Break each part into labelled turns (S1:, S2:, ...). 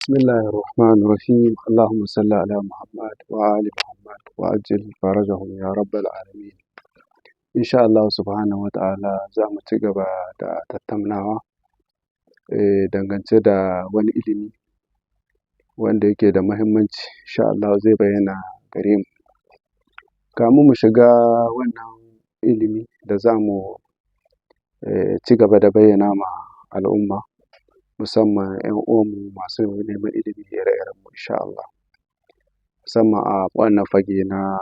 S1: بسم الله الرحمن الرحيم اللهم صل على محمد وآل محمد وأجل فرجهم يا رب العالمين إن شاء الله سبحانه وتعالى za mu ci gaba da tattaunawa dangance da wani ilimi wanda yake da muhimmanci insha Allah zai bayyana gare mu. Kamun mu shiga wannan ilimi da za mu ci gaba da bayyana ma al'umma musamman 'yan uwanmu masu neman ilimi ire-iren mu insha Allah. Musamman a wannan fage na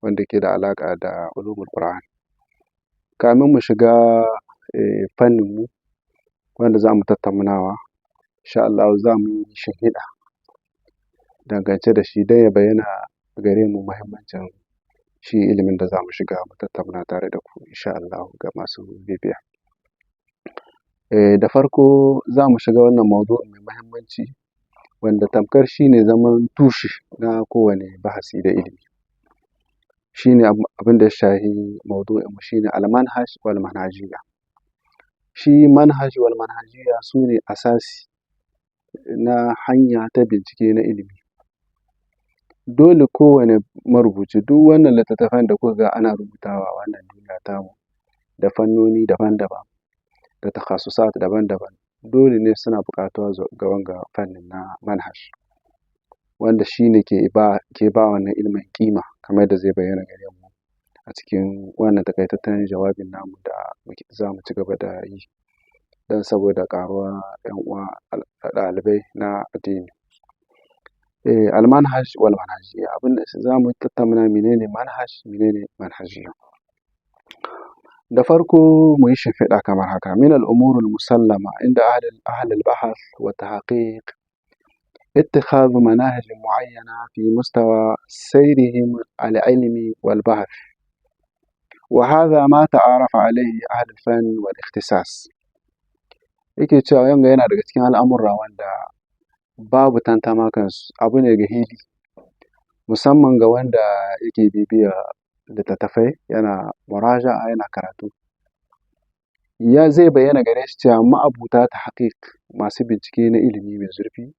S1: wanda ke da alaƙa da ulumul Qur'an. Kamin mu shiga fannin mu wanda za mu tattaunawa insha Allah za mu yi shimfiɗa dangance da shi don ya bayyana gare mu muhimmancin shi ilimin da za mu shiga mu tattauna tare da ku insha Allah ga masu bibiya. Da farko za mu shiga wannan maudu'in mai muhimmanci wanda tamkar shi ne zaman tushe na kowane bahasi da ilimi. Shi ne abin da ya shahi maudu'in mu shi ne al-manhaj wal manhajiyya. Shi manhaj wal manhajiyya su ne asasi na hanya ta bincike na ilimi. Dole kowane marubuci duk wannan littattafan da kuka ga ana rubutawa a wannan duniya tamu da fannoni daban-daban da takhasusat daban-daban dole ne suna buƙatuwa ga wanga fannin na manhaj wanda shi ne ke ba wannan ilimin ƙima kamar yadda zai bayyana gare mu a cikin wannan taƙaitaccen jawabin namu da za mu ci gaba da yi don saboda ƙaruwar 'yan uwa ɗalibai na addini. Al-manhaj wal manhajiyya abin da za mu tattauna menene manhaj menene manhajiyya. Da farko mu yi shimfiɗa kamar haka min al-umur al-musallama inda ahli al-bahth wa tahqiq اتخاذ مناهج معينة في مستوى سيرهم العلمي والبحث وهذا ما تعارف عليه أهل الفن والاختصاص. yake cewa yanga yana daga cikin al'amurra wanda babu tantama kansu abu ne ga hili musamman ga wanda yake bibiya littattafai yana muraja'a yana karatu zai bayyana gare shi cewa ma'abuta ta haƙiƙ masu bincike na ilimi mai zurfi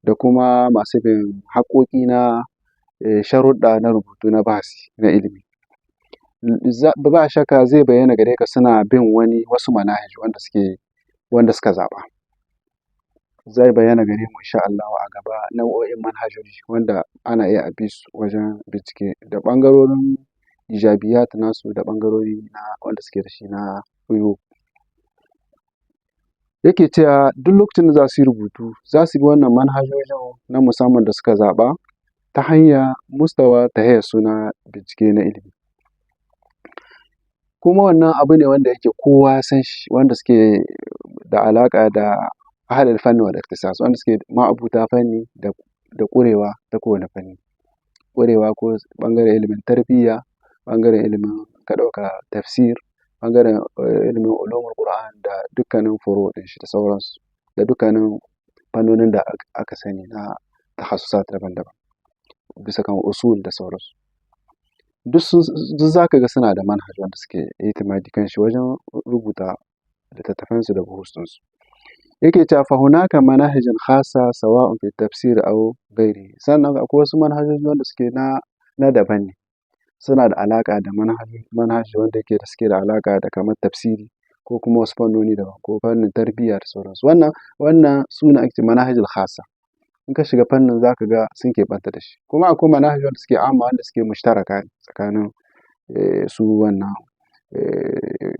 S1: da kuma masu bin haƙoƙi na sharuɗa na rubutu na bahasi na ilimi ba shakka zai bayyana gare ka suna bin wasu manahij wanda suka zaɓa. Zai bayyana gare mu insha Allah a gaba nau'o'in manhajoji wanda ana iya a bi su wajen bincike da ɓangarorin ijabiyat nasu da ɓangarori na wanda suke da shi na uyub. Yake cewa duk lokacin da za su yi rubutu za su bi wannan manhajojin na musamman da suka zaɓa ta hanyar mustawa tahiyarsu na bincike na ilimi. Kuma wannan abu ne wanda yake kowa ya san shi wanda suke da alaƙa da ahlul fanni wal ikhtisas wanda suke ma'abuta fanni da ƙurewa ta kowane fanni. Ƙurewa ko ɓangaren ilimin tarbiyya, ɓangaren ilimin ka ɗauka tafsir, ɓangaren ilimin ulumul Qur'an da dukkanin furu' ɗin shi da sauransu da dukkanin fannonin da aka sani na takhasusat daban-daban bisa kan usul da sauransu. Duk za ka ga suna da manhaj wanda suke itimadi kan shi wajen rubuta littattafansu da buhus ɗinsu. Yake cewa fa hunaka manahijin khassa sawa'un fi tafsir aw ghairihi. Sannan akwai wasu manhajoji wanda suke na daban ne. Suna da alaƙa da manhaj wanda yake da suke da alaƙa da kamar tafsiri ko kuma wasu fannoni daban ko fannin tarbiyya da sauransu. Wannan su ne ake manahijul khassa. In ka shiga fannin za ka ga sun keɓanta da shi. Kuma akwai manahij wanda suke amma wanda suke mushtaraka tsakanin su wannan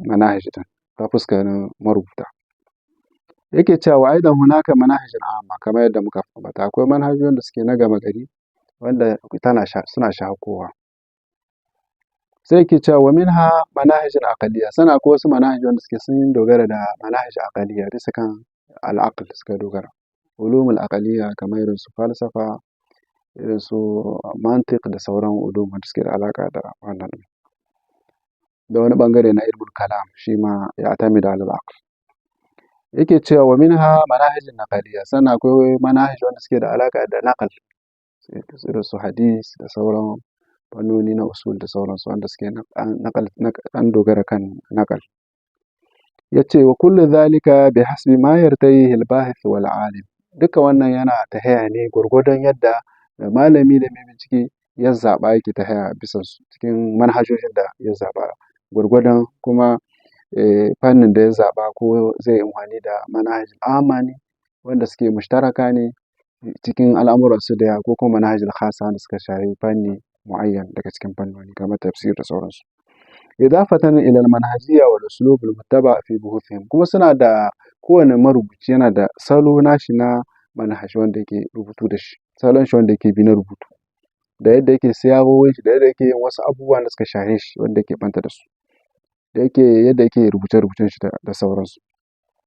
S1: manahij ɗin ta fuskar marubuta. Yake cewa wa aidan hunaka manahijun amma kamar yadda muka ambata akwai manhajoji wanda suke na gama gari wanda suna shafa kowa. Sai yake cewa wa minha manahijul aqliyya sannan akwai wasu manahij wanda suke sun dogara da manahij aqliyya bisa kan al-aql suka dogara. Ulumul aqliyya kamar irin su falsafa irin su mantiq da sauran ulum wanda suke da alaƙa da wannan da wani ɓangare na ilmul kalam shi ma ya'tamidu ala al-aql. Yake cewa wa minha manahijun naqliyya sannan akwai manahij wanda suke da alaƙa da naql irin su hadis da sauran fannoni na usul da sauransu wanda suke an dogara kan naql. Yace wa kullu dhalika bihasbi ma yartahihi al-bahith wal alim duka wannan yana tahiya ne gwargwadon yadda malami da mai bincike ya zaɓa yake tahiya bisa cikin manhajojin da ya zaɓa, gwargwadon kuma fannin da ya zaɓa ko zai yi amfani da manhajul amma ne wanda suke mushtaraka ne cikin al'amuransu da yawa, ko kuma manhajul khassa wanda suka shafi fanni mu'ayyan daga cikin fannoni kamar tafsir da sauransu. Idafatan ila al-manhajiyya wal uslub al-muttaba fi buhuthihim, kuma suna da kowane marubuci yana da salo nashi na manhaj wanda yake rubutu da shi, salon shi wanda yake bi na rubutu, da yadda yake siyawowin shi, da yadda yake yin wasu abubuwa da suka shahe shi wanda yake ɓanta da su, da yake yadda yake rubuce-rubucen shi da sauransu.